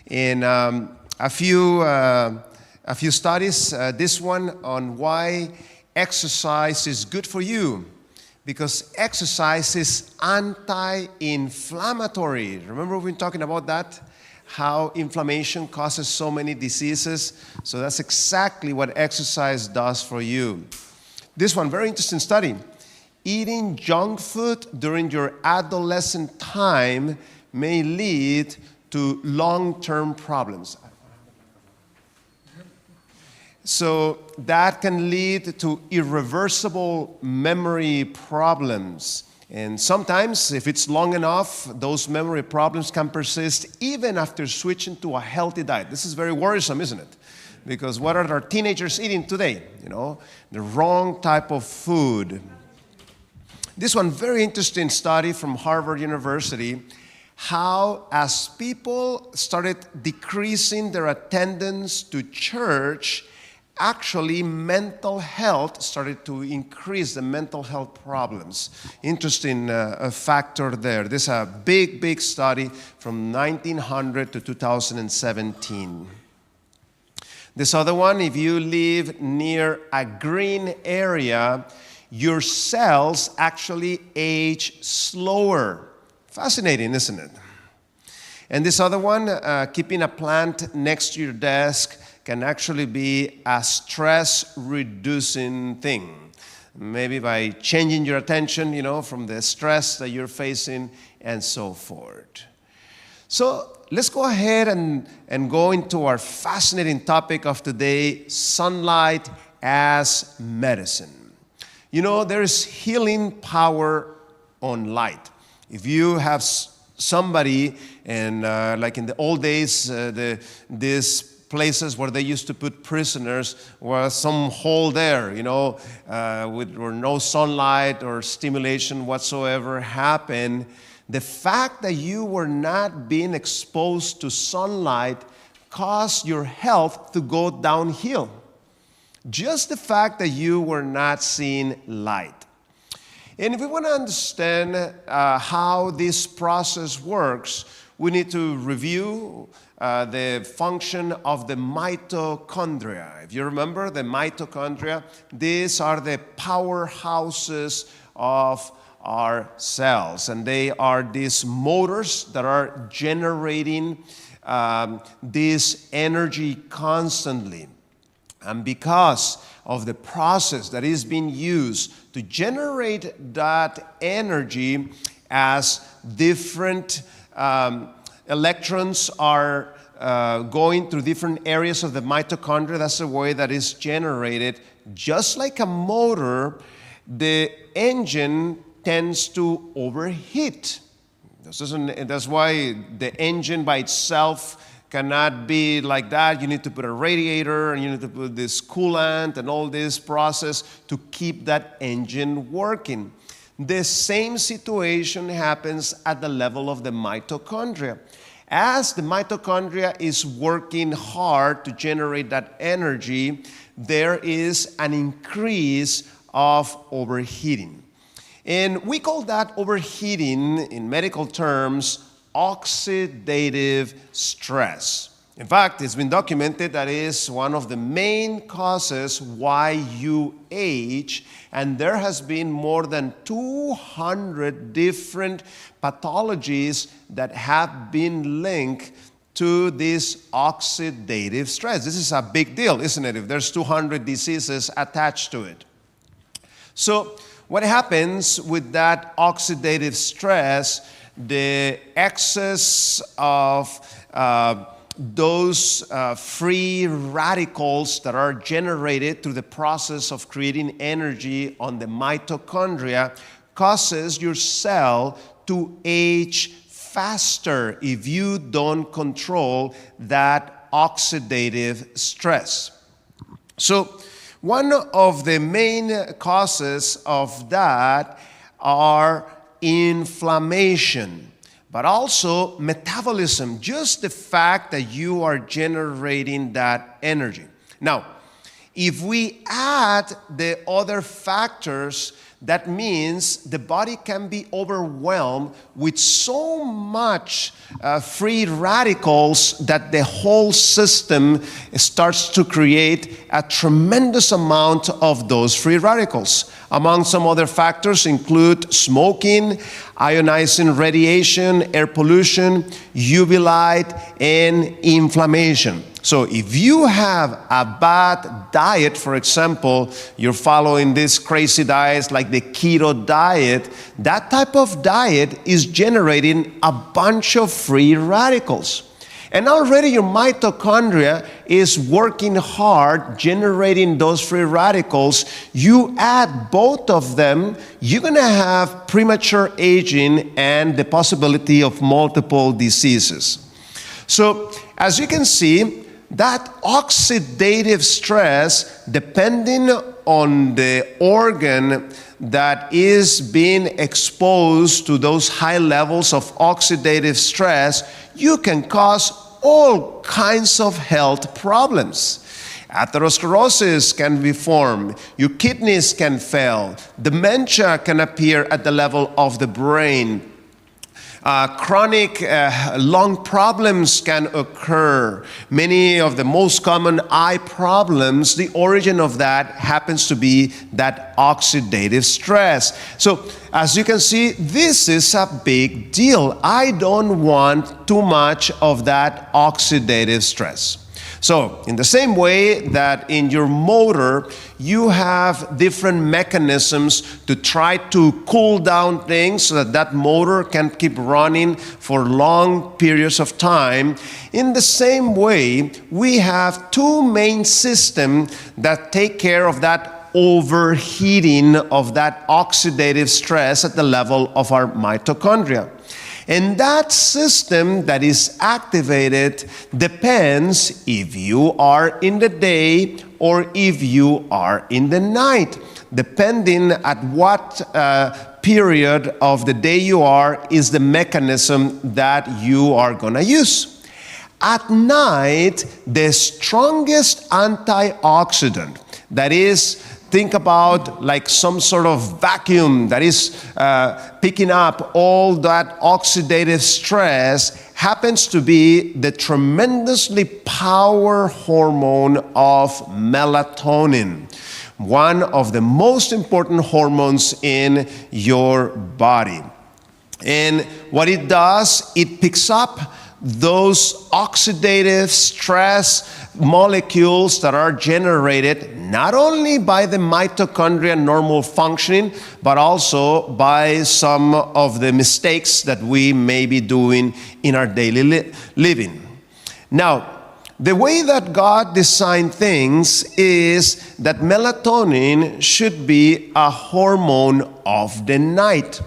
in a few studies. This one on why exercise is good for you, because exercise is anti-inflammatory. Remember we've been talking about that? How inflammation causes so many diseases. So that's exactly what exercise does for you. This one, very interesting study. Eating junk food during your adolescent time may lead to long-term problems. So that can lead to irreversible memory problems. And sometimes, if it's long enough, those memory problems can persist even after switching to a healthy diet. This is very worrisome, isn't it? Because what are our teenagers eating today? You know, the wrong type of food. This one, very interesting study from Harvard University, how as people started decreasing their attendance to church, actually mental health started to increase, the mental health problems. Interesting factor there. This is a big study from 1900 to 2017. This other one, if you live near a green area, your cells actually age slower. Fascinating, isn't it? And this other one, keeping a plant next to your desk can actually be a stress-reducing thing. Maybe by changing your attention, from the stress that you're facing and so forth. So let's go ahead and go into our fascinating topic of today, sunlight as medicine. There is healing power on light. If you have somebody, and like in the old days, these places where they used to put prisoners was some hole there, where no sunlight or stimulation whatsoever happened. The fact that you were not being exposed to sunlight caused your health to go downhill. Just the fact that you were not seeing light. And if we want to understand how this process works, we need to review the function of the mitochondria. If you remember the mitochondria, these are the powerhouses of our cells. And they are these motors that are generating this energy constantly. And because of the process that is being used to generate that energy, as different electrons are going through different areas of the mitochondria, that's the way that is generated. Just like a motor, the engine tends to overheat. That's why the engine by itself cannot be like that. You need to put a radiator, and you need to put this coolant and all this process to keep that engine working. The same situation happens at the level of the mitochondria. As the mitochondria is working hard to generate that energy, there is an increase of overheating. And we call that overheating, in medical terms, oxidative stress. In fact, it's been documented that is one of the main causes why you age, and there has been more than 200 different pathologies that have been linked to this oxidative stress. This is a big deal, isn't it, if there's 200 diseases attached to it. So what happens with that oxidative stress? The excess of those free radicals that are generated through the process of creating energy on the mitochondria causes your cell to age faster if you don't control that oxidative stress. So one of the main causes of that are inflammation, but also metabolism, just the fact that you are generating that energy. Now, if we add the other factors That means the body can be overwhelmed with so much free radicals that the whole system starts to create a tremendous amount of those free radicals. Among some other factors include smoking, ionizing radiation, air pollution, UV light, and inflammation. So if you have a bad diet, for example, you're following these crazy diets like the keto diet, that type of diet is generating a bunch of free radicals. And already your mitochondria is working hard generating those free radicals. You add both of them, you're going to have premature aging and the possibility of multiple diseases. So as you can see, that oxidative stress, depending on the organ that is being exposed to those high levels of oxidative stress, you can cause all kinds of health problems. Atherosclerosis can be formed, your kidneys can fail, dementia can appear at the level of the brain. Chronic lung problems can occur. Many of the most common eye problems, the origin of that happens to be that oxidative stress. So as you can see, this is a big deal. I don't want too much of that oxidative stress. So in the same way that in your motor, you have different mechanisms to try to cool down things so that that motor can keep running for long periods of time. In the same way, we have two main systems that take care of that overheating of that oxidative stress at the level of our mitochondria. And that system that is activated depends if you are in the day or if you are in the night. Depending at what period of the day you are is the mechanism that you are going to use. At night, the strongest antioxidant, that is, think about like some sort of vacuum that is picking up all that oxidative stress, happens to be the tremendously powerful hormone of melatonin, one of the most important hormones in your body. And what it does, it picks up those oxidative stress molecules that are generated not only by the mitochondria normal functioning, but also by some of the mistakes that we may be doing in our daily living. Now, the way that God designed things is that melatonin should be a hormone of the night.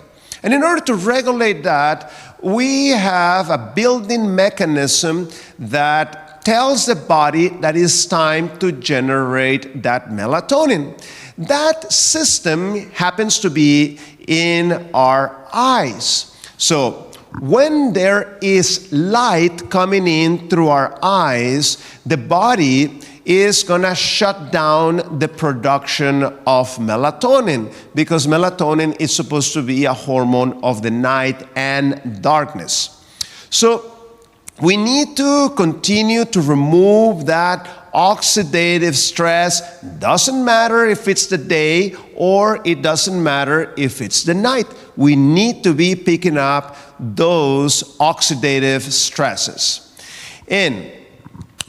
And in order to regulate that, we have a built-in mechanism that tells the body that it's time to generate that melatonin. That system happens to be in our eyes. So when there is light coming in through our eyes, the body is going to shut down the production of melatonin, because melatonin is supposed to be a hormone of the night and darkness. So we need to continue to remove that oxidative stress. Doesn't matter if it's the day or it doesn't matter if it's the night. We need to be picking up those oxidative stresses. And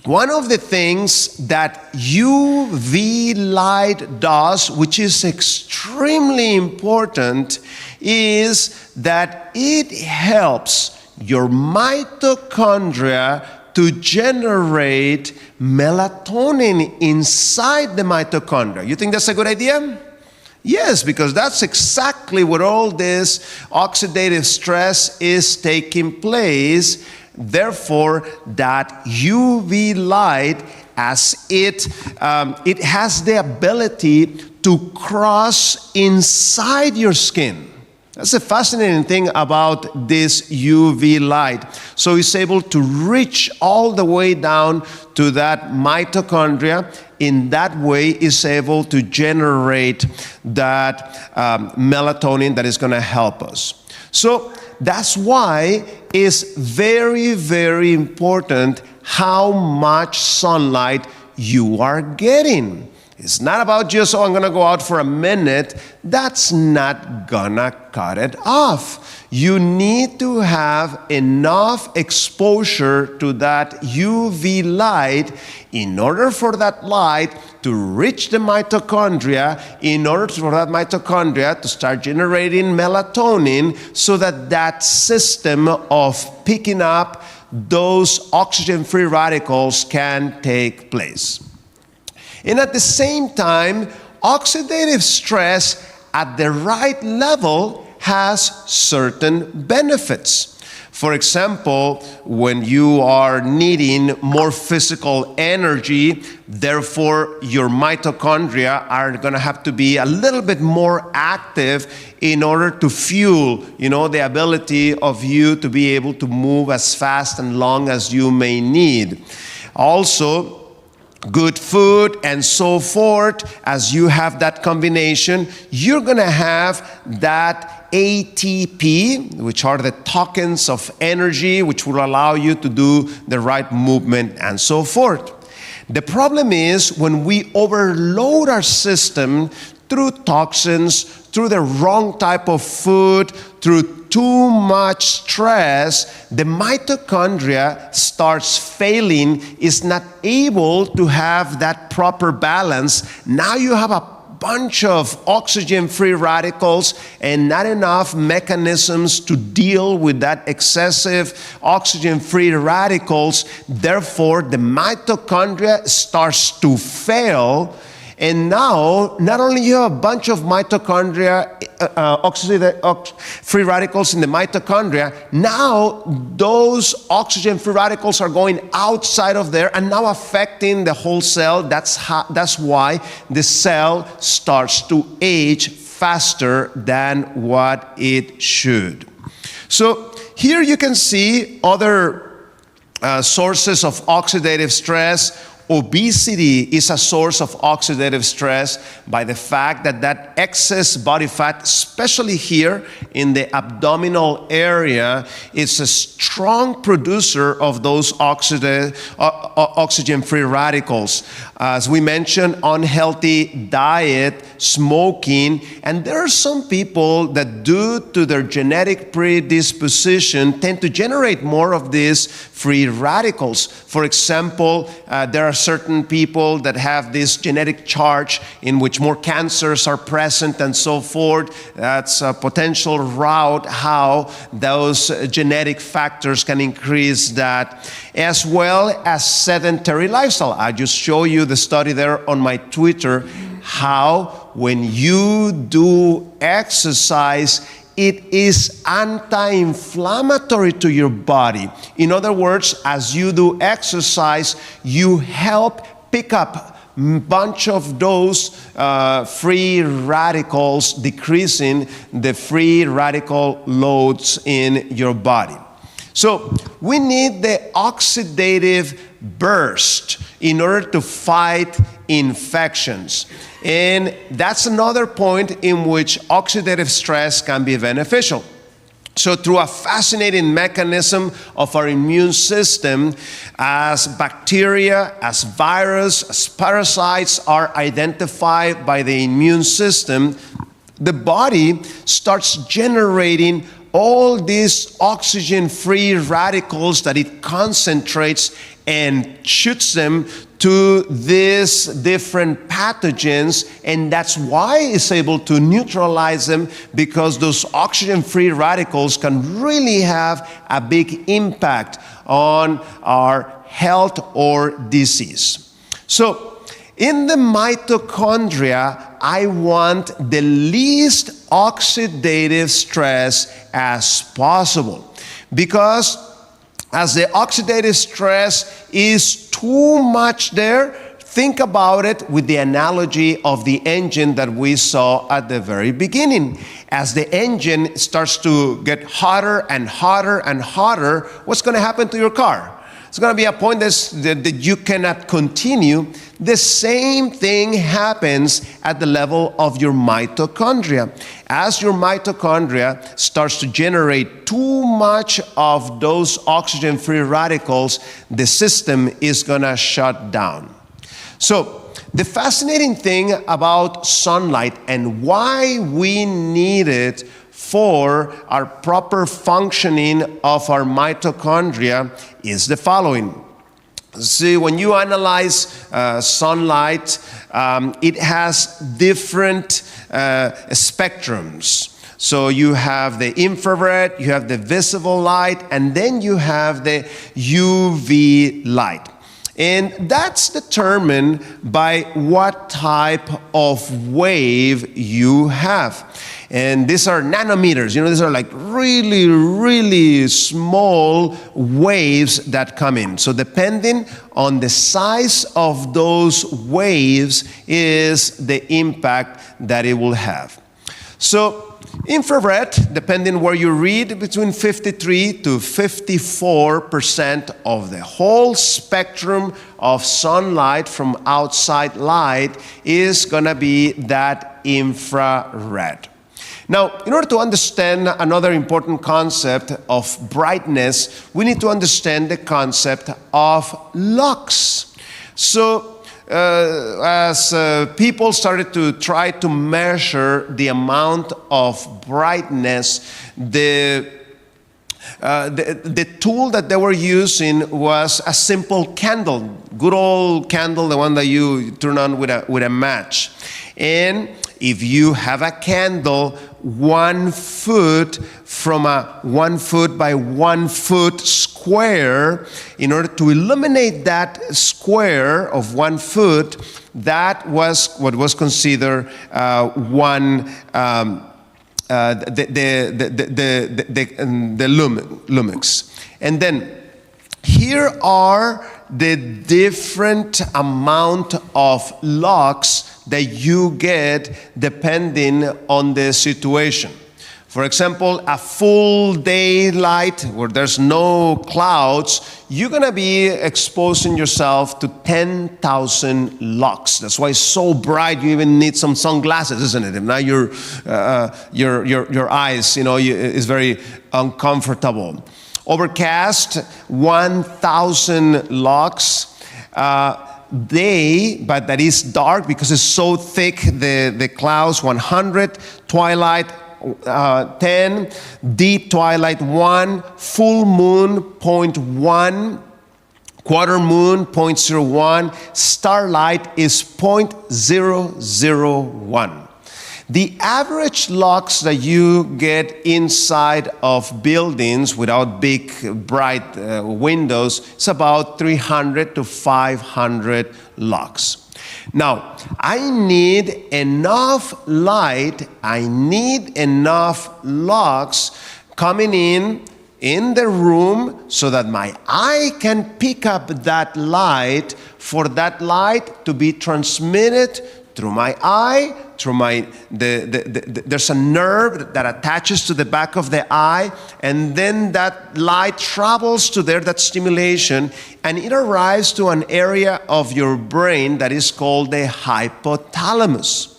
one of the things that UV light does, which is extremely important, is that it helps your mitochondria to generate melatonin inside the mitochondria. You think that's a good idea? Yes, because that's exactly what all this oxidative stress is taking place. Therefore, that UV light, as it has the ability to cross inside your skin. That's the fascinating thing about this UV light. So it's able to reach all the way down to that mitochondria. In that way, it's able to generate that melatonin that is going to help us. So that's why it's very, very important how much sunlight you are getting. It's not about just, I'm going to go out for a minute. That's not going to cut it off. You need to have enough exposure to that UV light in order for that light to reach the mitochondria, in order for that mitochondria to start generating melatonin, so that that system of picking up those oxygen-free radicals can take place. And at the same time, oxidative stress at the right level has certain benefits. For example, when you are needing more physical energy, therefore your mitochondria are going to have to be a little bit more active in order to fuel, the ability of you to be able to move as fast and long as you may need. Also, good food and so forth, as you have that combination, you're going to have that ATP, which are the tokens of energy, which will allow you to do the right movement and so forth. The problem is when we overload our system through toxins, through the wrong type of food, through too much stress, the mitochondria starts failing, is not able to have that proper balance. Now you have a bunch of oxygen-free radicals and not enough mechanisms to deal with that excessive oxygen-free radicals. Therefore, the mitochondria starts to fail. And now, not only you have a bunch of mitochondria, free radicals in the mitochondria, now those oxygen-free radicals are going outside of there and now affecting the whole cell. That's why the cell starts to age faster than what it should. So here you can see other sources of oxidative stress. Obesity is a source of oxidative stress by the fact that that excess body fat, especially here in the abdominal area, is a strong producer of those oxygen-free radicals. As we mentioned, unhealthy diet, smoking, and there are some people that due to their genetic predisposition tend to generate more of these free radicals. For example, there are certain people that have this genetic charge in which more cancers are present and so forth. That's a potential route how those genetic factors can increase that, as well as sedentary lifestyle. I just show you the study there on my Twitter, how when you do exercise, it is anti-inflammatory to your body. In other words, as you do exercise, you help pick up a bunch of those free radicals, decreasing the free radical loads in your body. So we need the oxidative burst in order to fight infections. And that's another point in which oxidative stress can be beneficial. So through a fascinating mechanism of our immune system, as bacteria, as virus, as parasites are identified by the immune system, the body starts generating all these oxygen-free radicals that it concentrates and shoots them to these different pathogens, and that's why it's able to neutralize them, because those oxygen-free radicals can really have a big impact on our health or disease. So in the mitochondria, I want the least oxidative stress as possible, because as the oxidative stress is too much there, think about it with the analogy of the engine that we saw at the very beginning. As the engine starts to get hotter and hotter and hotter, what's going to happen to your car? It's going to be a point that you cannot continue. The same thing happens at the level of your mitochondria. As your mitochondria starts to generate too much of those oxygen-free radicals, the system is going to shut down. So, the fascinating thing about sunlight and why we need it for our proper functioning of our mitochondria is the following. See, when you analyze sunlight, it has different spectrums. So you have the infrared, you have the visible light, and then you have the UV light. And that's determined by what type of wave you have. And these are nanometers. These are like really, really small waves that come in. So depending on the size of those waves is the impact that it will have. So infrared, depending where you read, between 53 to 54% of the whole spectrum of sunlight from outside light is going to be that infrared. Now, in order to understand another important concept of brightness, we need to understand the concept of lux. So, as people started to try to measure the amount of brightness, the tool that they were using was a simple candle, good old candle, the one that you turn on with a match. And if you have a candle 1 foot from a 1 foot by 1 foot square, in order to illuminate that square of 1 foot, that was what was considered the lumens. And then here are the different amount of lux that you get depending on the situation. For example, a full daylight where there's no clouds, you're going to be exposing yourself to 10,000 lux. That's why it's so bright. You even need some sunglasses, isn't it? If not, your eyes, is very uncomfortable. Overcast, 1,000 lux. Day, but that is dark because it's so thick, the clouds, 100. Twilight, 10. Deep twilight, 1. Full moon, 0.1. Quarter moon, 0.01. Starlight is 0.001. The average lux that you get inside of buildings without big, bright windows is about 300 to 500 lux. Now, I need enough light, I need enough lux coming in the room so that my eye can pick up that light, for that light to be transmitted through my eye, through there's a nerve that attaches to the back of the eye, and then that light travels to there, that stimulation, and it arrives to an area of your brain that is called the hypothalamus.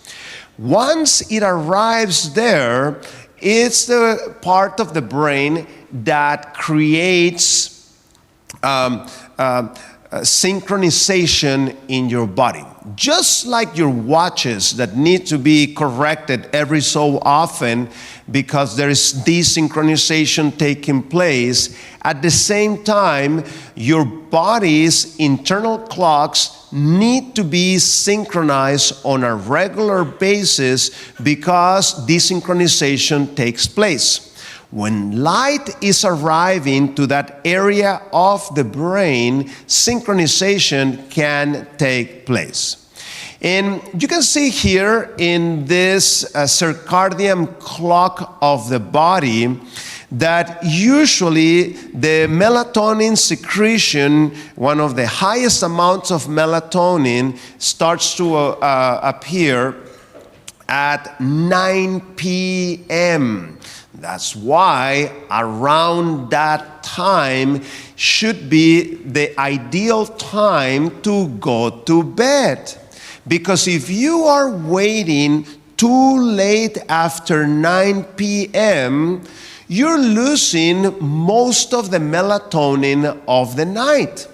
Once it arrives there, it's the part of the brain that creates synchronization in your body. Just like your watches that need to be corrected every so often because there is desynchronization taking place, at the same time, your body's internal clocks need to be synchronized on a regular basis because desynchronization takes place. When light is arriving to that area of the brain, synchronization can take place. And you can see here in this circadian clock of the body that usually the melatonin secretion, one of the highest amounts of melatonin, starts to appear at 9 p.m. That's why around that time should be the ideal time to go to bed. Because if you are waiting too late after 9 p.m., you're losing most of the melatonin of the night.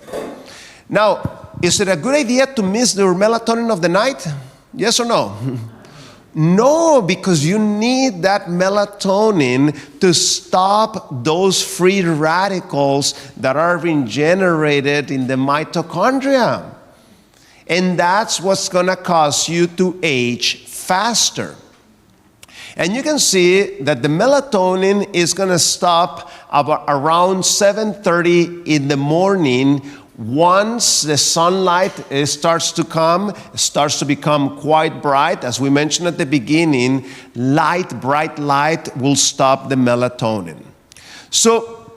Now, is it a good idea to miss the melatonin of the night? Yes or no? No, because you need that melatonin to stop those free radicals that are being generated in the mitochondria. And that's what's going to cause you to age faster. And you can see that the melatonin is going to stop about around 7:30 in the morning. Once the sunlight starts to come, starts to become quite bright, as we mentioned at the beginning, bright light will stop the melatonin. So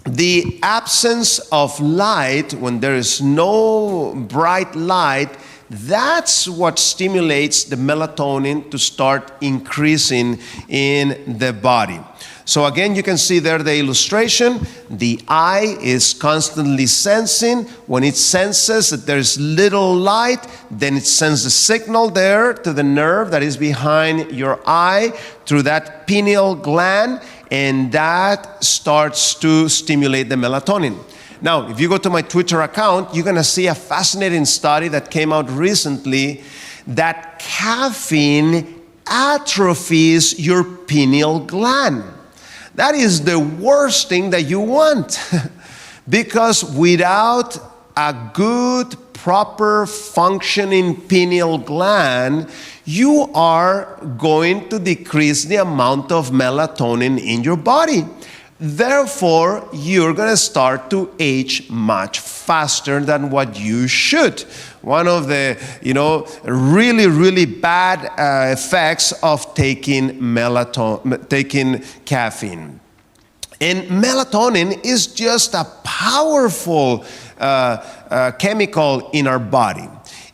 the absence of light, when there is no bright light, that's what stimulates the melatonin to start increasing in the body. So again, you can see there the illustration. The eye is constantly sensing. When it senses that there's little light, then it sends the signal there to the nerve that is behind your eye through that pineal gland, and that starts to stimulate the melatonin. Now, if you go to my Twitter account, you're going to see a fascinating study that came out recently that caffeine atrophies your pineal gland. That is the worst thing that you want because without a good, proper functioning pineal gland, you are going to decrease the amount of melatonin in your body. Therefore, you're going to start to age much faster than what you should. One of the, really, really bad effects of taking caffeine. And melatonin is just a powerful chemical in our body.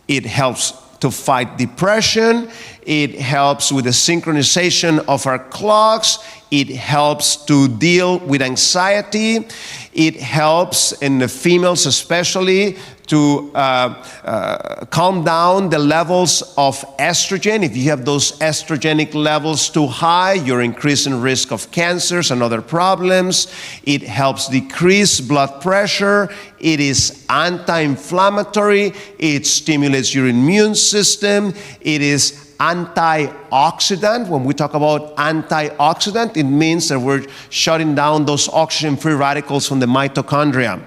It helps to fight depression. It helps with the synchronization of our clocks. It helps to deal with anxiety. It helps in the females especially to calm down the levels of estrogen. If you have those estrogenic levels too high, you're increasing risk of cancers and other problems. It helps decrease blood pressure. It is anti-inflammatory. It stimulates your immune system. It is antioxidant. When we talk about antioxidant, it means that we're shutting down those oxygen-free radicals from the mitochondria.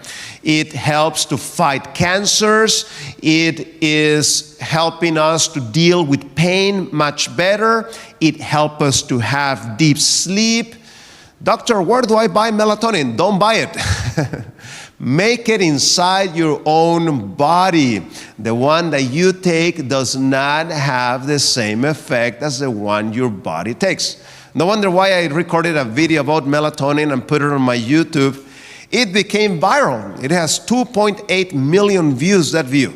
It helps to fight cancers. It is helping us to deal with pain much better. It helps us to have deep sleep. Doctor, where do I buy melatonin? Don't buy it. Make it inside your own body. The one that you take does not have the same effect as the one your body takes. No wonder why I recorded a video about melatonin and put it on my YouTube. It became viral. It has 2.8 million views, that video.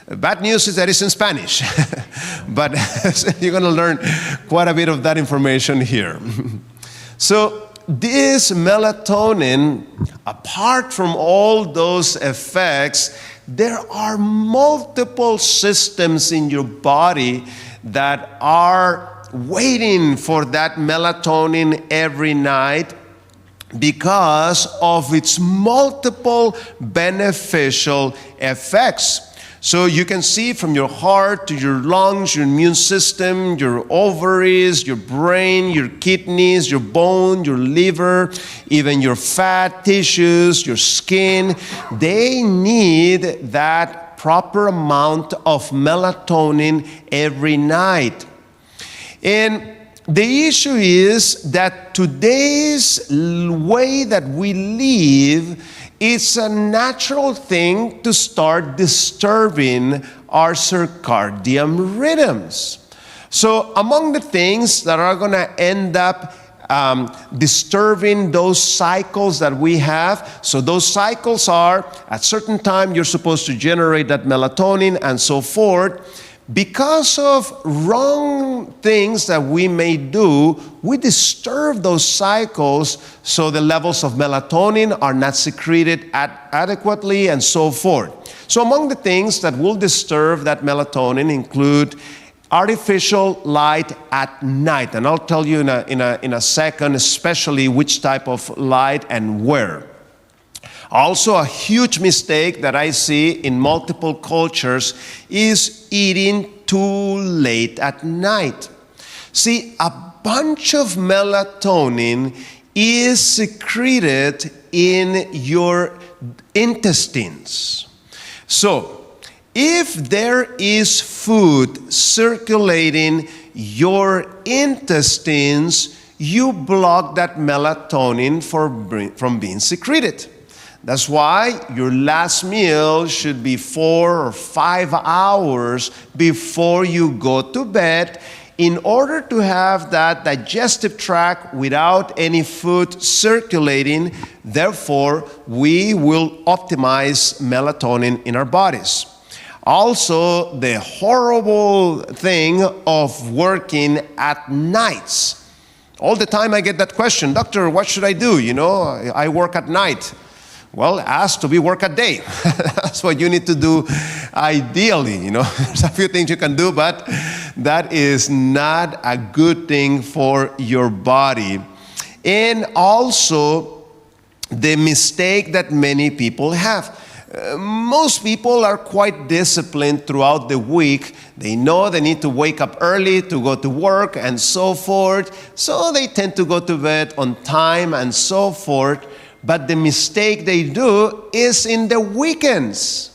Bad news is that it's in Spanish. But you're going to learn quite a bit of that information here. So, this melatonin, apart from all those effects, there are multiple systems in your body that are waiting for that melatonin every night because of its multiple beneficial effects. So you can see from your heart to your lungs, your immune system, your ovaries, your brain, your kidneys, your bone, your liver, even your fat tissues, your skin, they need that proper amount of melatonin every night. And the issue is that today's way that we live, it's a natural thing to start disturbing our circadian rhythms. So among the things that are going to end up disturbing those cycles that we have. So those cycles are, at certain time, you're supposed to generate that melatonin and so forth. Because of wrong things that we may do, we disturb those cycles, so the levels of melatonin are not secreted adequately and so forth. So among the things that will disturb that melatonin include artificial light at night. And I'll tell you in a second, especially which type of light and where. Also, a huge mistake that I see in multiple cultures is eating too late at night. See, a bunch of melatonin is secreted in your intestines. So, if there is food circulating your intestines, you block that melatonin from being secreted. That's why your last meal should be 4 or 5 hours before you go to bed, in order to have that digestive tract without any food circulating. Therefore, we will optimize melatonin in our bodies. Also, the horrible thing of working at nights. All the time I get that question, doctor, what should I do? I work at night. Well, ask to be work at day. That's what you need to do ideally. There's a few things you can do, but that is not a good thing for your body. And also, the mistake that many people have. Most people are quite disciplined throughout the week. They know they need to wake up early to go to work and so forth. So they tend to go to bed on time and so forth. But the mistake they do is in the weekends.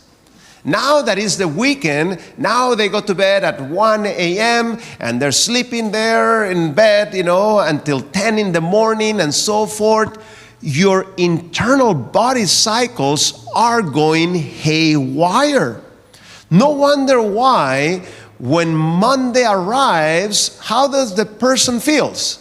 Now that is the weekend, now they go to bed at 1 a.m. and they're sleeping there in bed, until 10 in the morning and so forth. Your internal body cycles are going haywire. No wonder why when Monday arrives, how does the person feels?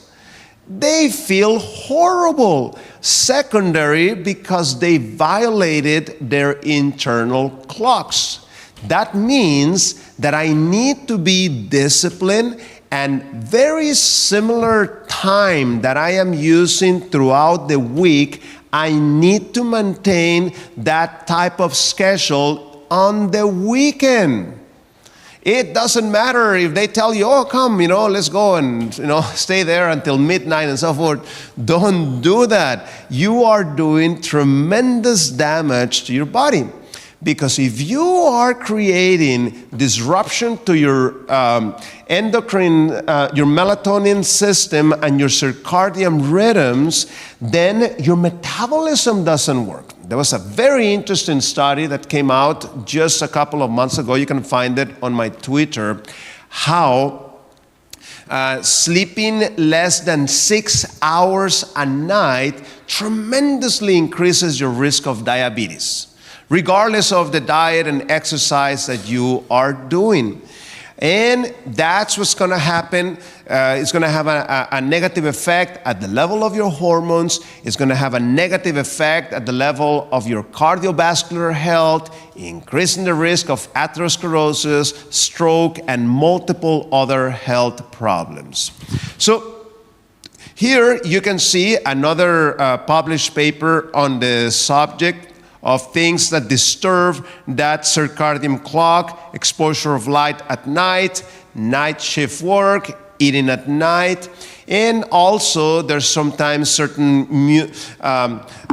They feel horrible. Secondary, because they violated their internal clocks. That means that I need to be disciplined, and very similar time that I am using throughout the week, I need to maintain that type of schedule on the weekend. It doesn't matter if they tell you, oh, come, let's go and, stay there until midnight and so forth. Don't do that. You are doing tremendous damage to your body. Because if you are creating disruption to your endocrine, your melatonin system and your circadian rhythms, then your metabolism doesn't work. There was a very interesting study that came out just a couple of months ago. You can find it on my Twitter, how sleeping less than 6 hours a night tremendously increases your risk of diabetes, regardless of the diet and exercise that you are doing. And that's what's going to happen. It's going to have a negative effect at the level of your hormones. It's going to have a negative effect at the level of your cardiovascular health, increasing the risk of atherosclerosis, stroke, and multiple other health problems. So here you can see another published paper on the subject of things that disturb that circadian clock: exposure of light at night, night shift work, eating at night, and also there's sometimes certain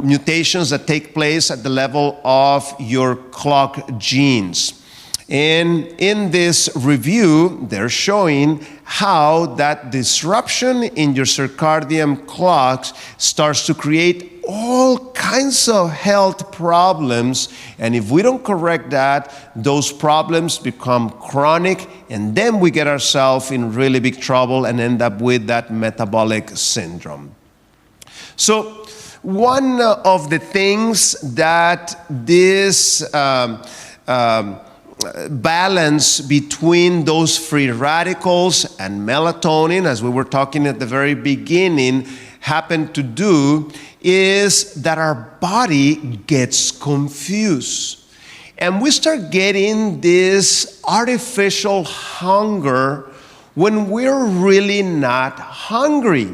mutations that take place at the level of your clock genes. And in this review, they're showing how that disruption in your circadian clocks starts to create all kinds of health problems. And if we don't correct that, those problems become chronic, and then we get ourselves in really big trouble and end up with that metabolic syndrome. So one of the things that this balance between those free radicals and melatonin, as we were talking at the very beginning, happen to do is that our body gets confused. And we start getting this artificial hunger when we're really not hungry.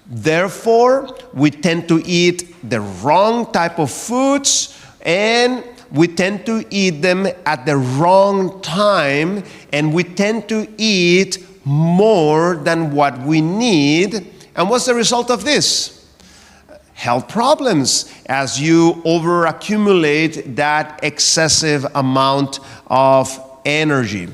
Therefore, we tend to eat the wrong type of foods, and we tend to eat them at the wrong time, and we tend to eat more than what we need. And what's the result of this? Health problems, as you overaccumulate that excessive amount of energy.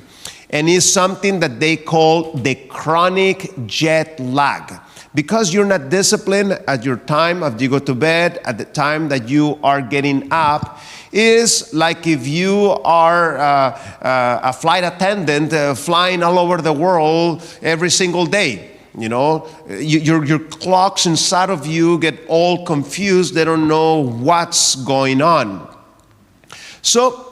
And it's something that they call the chronic jet lag. Because you're not disciplined at your time after you go to bed, at the time that you are getting up, is like if you are a flight attendant flying all over the world every single day. You know, your clocks inside of you get all confused. They don't know what's going on. So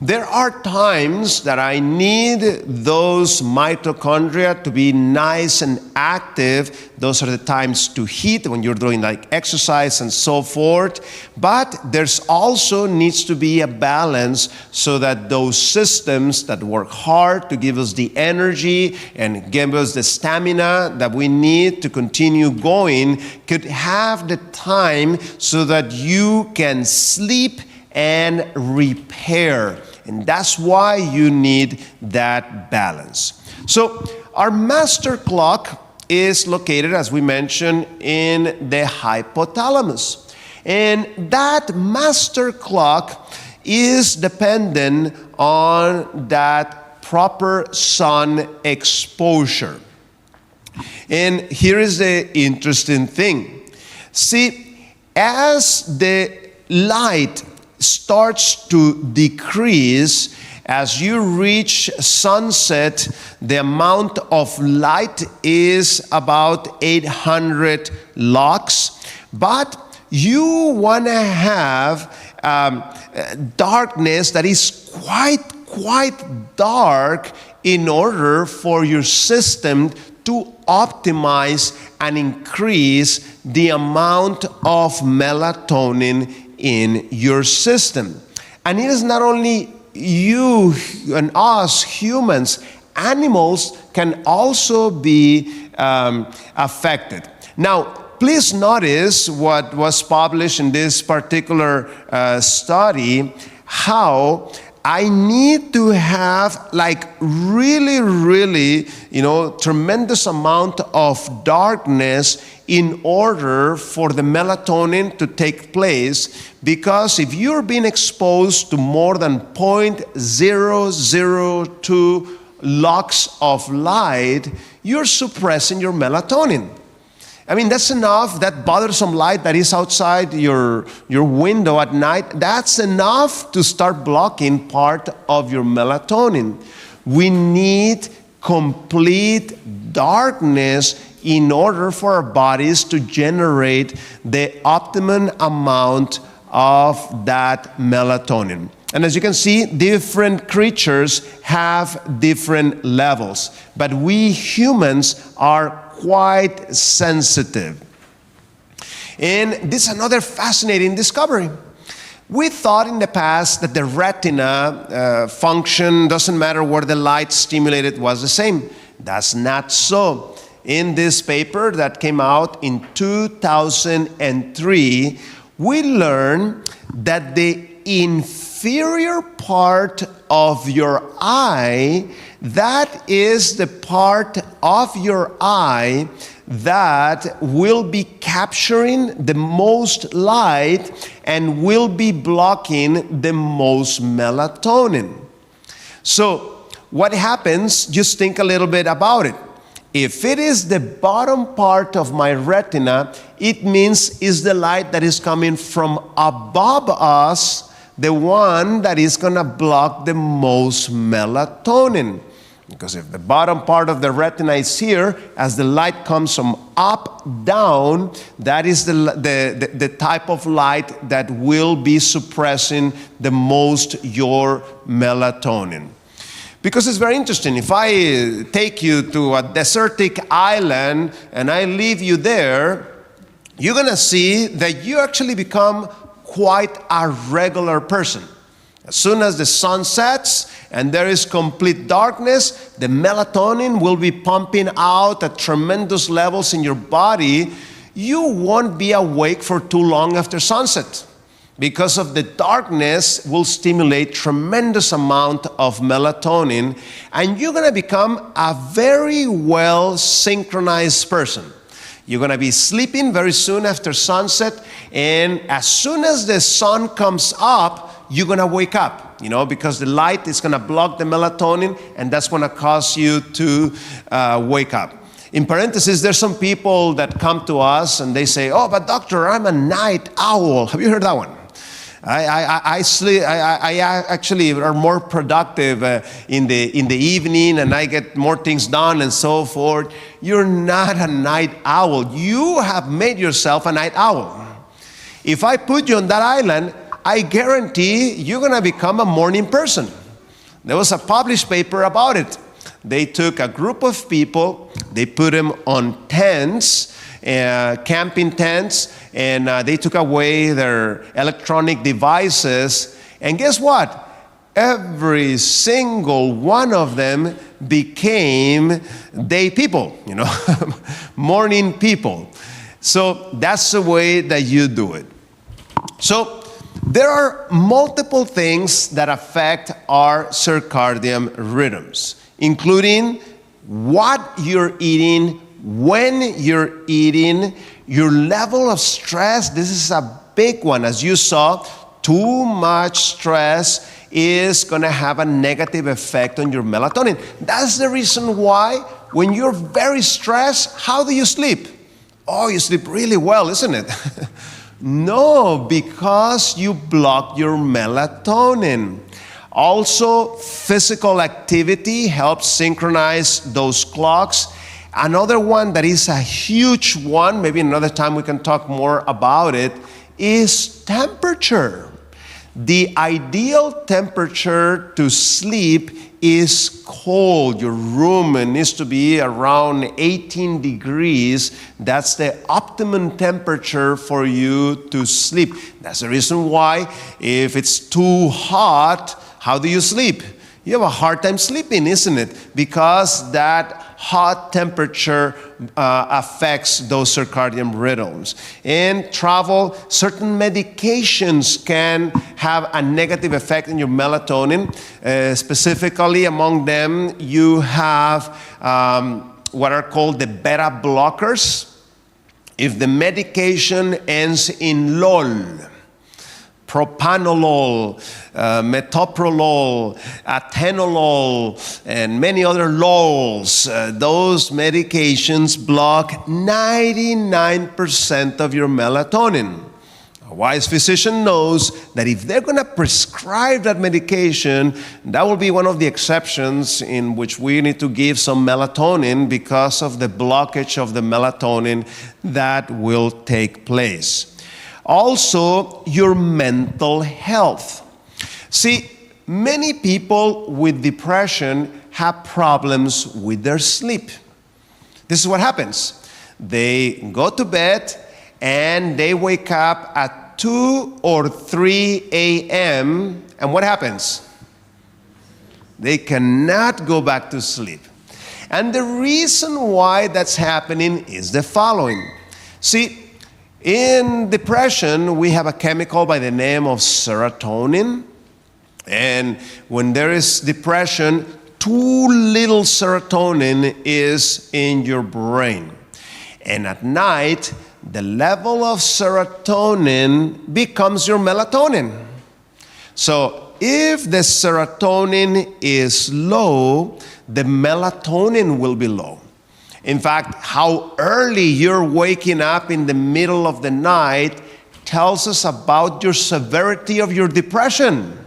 there are times that I need those mitochondria to be nice and active. Those are the times to heat when you're doing like exercise and so forth. But there's also needs to be a balance so that those systems that work hard to give us the energy and give us the stamina that we need to continue going could have the time so that you can sleep and repair. And that's why you need that balance. So our master clock is located, as we mentioned, in the hypothalamus. And that master clock is dependent on that proper sun exposure. And here is the interesting thing. See, as the light starts to decrease, as you reach sunset, the amount of light is about 800 lux. But you want to have darkness that is quite dark in order for your system to optimize and increase the amount of melatonin in your system. And it is not only you and us humans, animals can also be affected. Now, please notice what was published in this particular study, how I need to have like really, tremendous amount of darkness in order for the melatonin to take place. Because if you're being exposed to more than 0.002 lux of light, you're suppressing your melatonin. I mean, that's enough. That bothersome light that is outside your window at night, that's enough to start blocking part of your melatonin. We need complete darkness in order for our bodies to generate the optimum amount of that melatonin. And as you can see, different creatures have different levels, but we humans are quite sensitive. And this is another fascinating discovery. We thought in the past that the retina function doesn't matter where the light stimulated was the same. That's not so. In this paper that came out in 2003, we learned that the inferior part of your eye, that is the part of your eye that will be capturing the most light and will be blocking the most melatonin. So what happens, just think a little bit about it. If it is the bottom part of my retina, it means it's the light that is coming from above us, the one that is going to block the most melatonin. Because if the bottom part of the retina is here, as the light comes from up, down, that is the type of light that will be suppressing the most your melatonin. Because it's very interesting. If I take you to a desertic island and I leave you there, you're going to see that you actually become quite a regular person. As soon as the sun sets and there is complete darkness, the melatonin will be pumping out at tremendous levels in your body. You won't be awake for too long after sunset, because of the darkness will stimulate tremendous amount of melatonin, and you're going to become a very well synchronized person. You're going to be sleeping very soon after sunset, and as soon as the sun comes up, you're going to wake up, because the light is going to block the melatonin, and that's going to cause you to wake up. In parentheses, there's some people that come to us and they say, "Oh, but doctor, I'm a night owl." Have you heard that one? I sleep. I actually are more productive in the evening, and I get more things done and so forth. You're not a night owl. You have made yourself a night owl. If I put you on that island, I guarantee you're going to become a morning person. There was a published paper about it. They took a group of people, they put them on tents, camping tents, and they took away their electronic devices. And guess what? Every single one of them became day people, morning people. So that's the way that you do it. So there are multiple things that affect our circadian rhythms, including what you're eating, when you're eating, your level of stress. This is a big one. As you saw, too much stress is going to have a negative effect on your melatonin. That's the reason why when you're very stressed, how do you sleep? Oh, you sleep really well, isn't it? No, because you block your melatonin. Also, physical activity helps synchronize those clocks. Another one that is a huge one, maybe another time we can talk more about it, is temperature. The ideal temperature to sleep is cold. Your room needs to be around 18 degrees. That's the optimum temperature for you to sleep. That's the reason why if it's too hot, how do you sleep? You have a hard time sleeping, isn't it? Because that hot temperature affects those circadian rhythms. In travel, certain medications can have a negative effect on your melatonin. Specifically, among them, you have what are called the beta blockers. If the medication ends in LOL, propanolol, metoprolol, atenolol, and many other lols. Those medications block 99% of your melatonin. A wise physician knows that if they're going to prescribe that medication, that will be one of the exceptions in which we need to give some melatonin because of the blockage of the melatonin that will take place. Also, your mental health. See, many people with depression have problems with their sleep. This is what happens. They go to bed and they wake up at 2 or 3 a.m. and what happens? They cannot go back to sleep. And the reason why that's happening is the following. See, in depression, we have a chemical by the name of serotonin. And when there is depression, too little serotonin is in your brain. And at night, the level of serotonin becomes your melatonin. So if the serotonin is low, the melatonin will be low. In fact, how early you're waking up in the middle of the night tells us about your severity of your depression.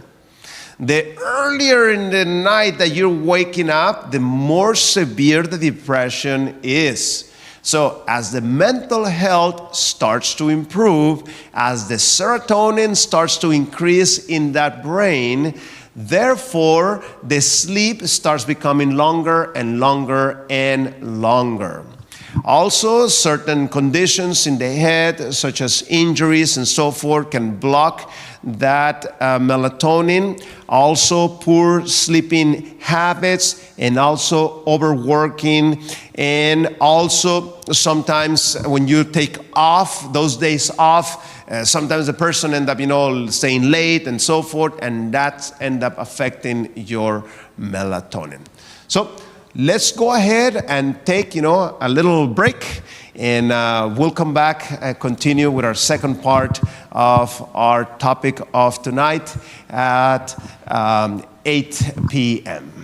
The earlier in the night that you're waking up, the more severe the depression is. So as the mental health starts to improve, as the serotonin starts to increase in that brain, Therefore, the sleep starts becoming longer and longer and longer. Also, certain conditions in the head, such as injuries and so forth, can block that melatonin. Also, poor sleeping habits, and also overworking. And also, sometimes when you take off, those days off, sometimes the person end up, staying late and so forth, and that end up affecting your melatonin. So let's go ahead and take, a little break, and we'll come back and continue with our second part of our topic of tonight at 8 p.m.